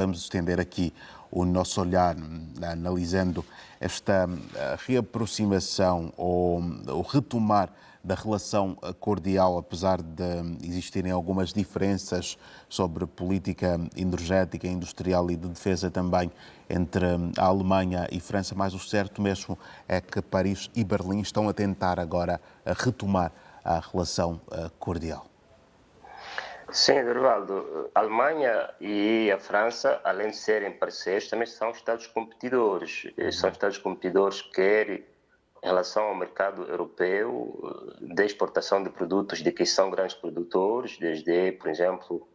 Vamos estender aqui o nosso olhar analisando esta reaproximação ou o retomar da relação cordial, apesar de existirem algumas diferenças sobre política energética, industrial e de defesa também entre a Alemanha e França, mas o certo mesmo é que Paris e Berlim estão a tentar agora retomar a relação cordial. Sim, Eduardo. A Alemanha e a França, além de serem parceiros, também são Estados competidores. São Estados competidores quer em relação ao mercado europeu, de exportação de produtos de que são grandes produtores, desde, por exemplo,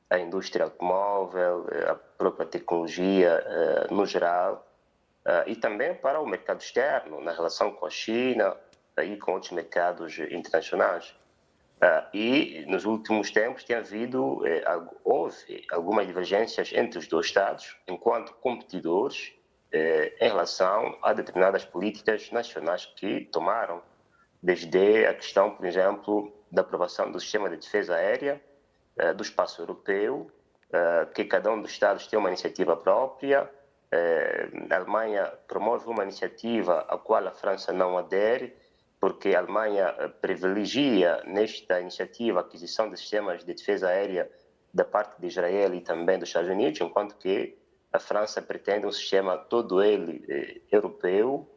a indústria automóvel, a própria tecnologia no geral, e também para o mercado externo, na relação com a China e com outros mercados internacionais. E nos últimos tempos houve algumas divergências entre os dois Estados, enquanto competidores, em relação a determinadas políticas nacionais que tomaram, desde a questão, por exemplo, da aprovação do sistema de defesa aérea, do espaço europeu, que cada um dos Estados tem uma iniciativa própria. A Alemanha promove uma iniciativa à qual a França não adere, porque a Alemanha privilegia nesta iniciativa a aquisição de sistemas de defesa aérea da parte de Israel e também dos Estados Unidos, enquanto que a França pretende um sistema todo ele europeu,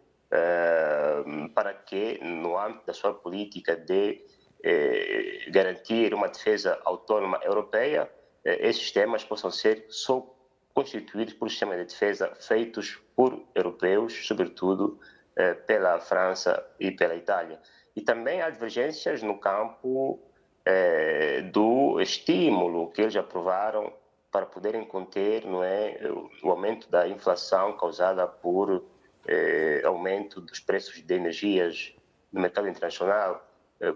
para que, no âmbito da sua política de garantir uma defesa autônoma europeia, esses sistemas possam ser só constituídos por sistemas de defesa feitos por europeus, sobretudo pela França e pela Itália. E também há divergências no campo do estímulo que eles aprovaram para poderem conter, não é, o aumento da inflação causada por aumento dos preços de energias no mercado internacional,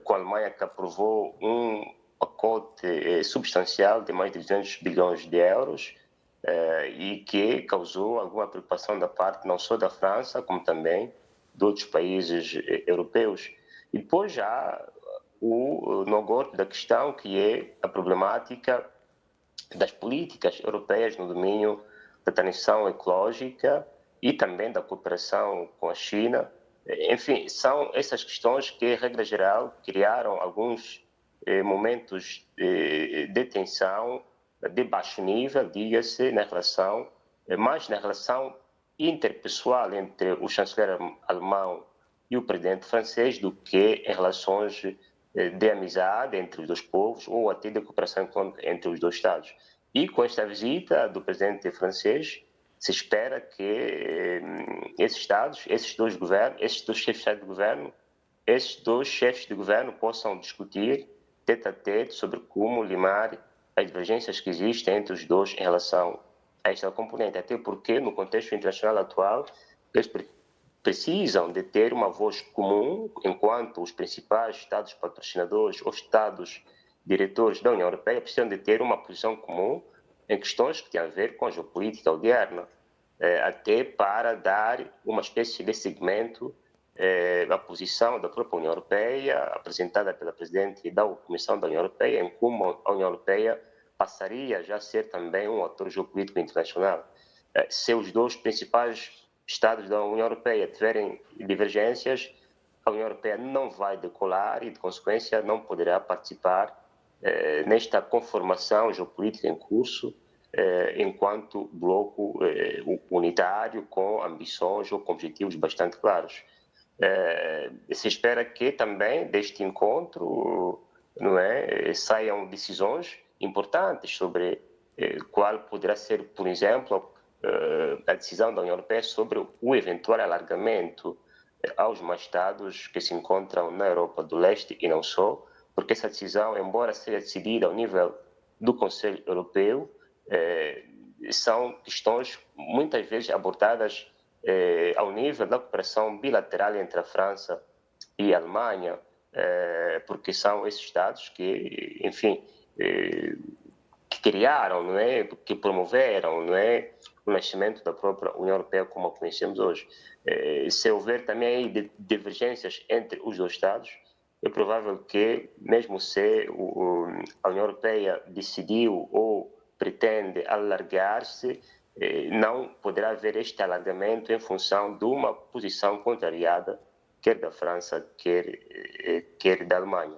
com a Alemanha que aprovou um pacote substancial de mais de 200 bilhões de euros, e que causou alguma preocupação da parte não só da França, como também de outros países europeus. E depois já o nó-gordo da questão, que é a problemática das políticas europeias no domínio da transição ecológica e também da cooperação com a China. Enfim, são essas questões que, regra geral, criaram alguns momentos de tensão de baixo nível, diga-se, mais na relação interpessoal entre o chanceler alemão e o presidente francês do que em relações de amizade entre os dois povos ou até de cooperação econômica entre os dois Estados. E com esta visita do presidente francês, se espera que esses Estados, esses dois chefes de governo possam discutir tete a tete sobre como limar as divergências que existem entre os dois em relação a esta componente, até porque no contexto internacional atual eles precisam de ter uma voz comum, enquanto os principais Estados patrocinadores ou Estados diretores da União Europeia precisam de ter uma posição comum em questões que têm a ver com a geopolítica moderna, até para dar uma espécie de segmento à posição da própria União Europeia, apresentada pela Presidente da Comissão da União Europeia, em como a União Europeia passaria já a ser também um ator geopolítico internacional. Se os dois principais Estados da União Europeia tiverem divergências, a União Europeia não vai decolar e, de consequência, não poderá participar nesta conformação geopolítica em curso, enquanto bloco unitário com ambições ou com objetivos bastante claros. Se espera que também deste encontro, não é, saiam decisões importantes sobre qual poderá ser, por exemplo, a decisão da União Europeia sobre o eventual alargamento aos mais Estados que se encontram na Europa do Leste e não só, porque essa decisão, embora seja decidida ao nível do Conselho Europeu, são questões muitas vezes abordadas ao nível da cooperação bilateral entre a França e a Alemanha, porque são esses Estados que, enfim, que criaram, não é, que promoveram, não é, o nascimento da própria União Europeia como a conhecemos hoje. Se houver também divergências entre os dois Estados, é provável que, mesmo se a União Europeia decidiu ou pretende alargar-se, não poderá haver este alargamento em função de uma posição contrariada, quer da França, quer da Alemanha.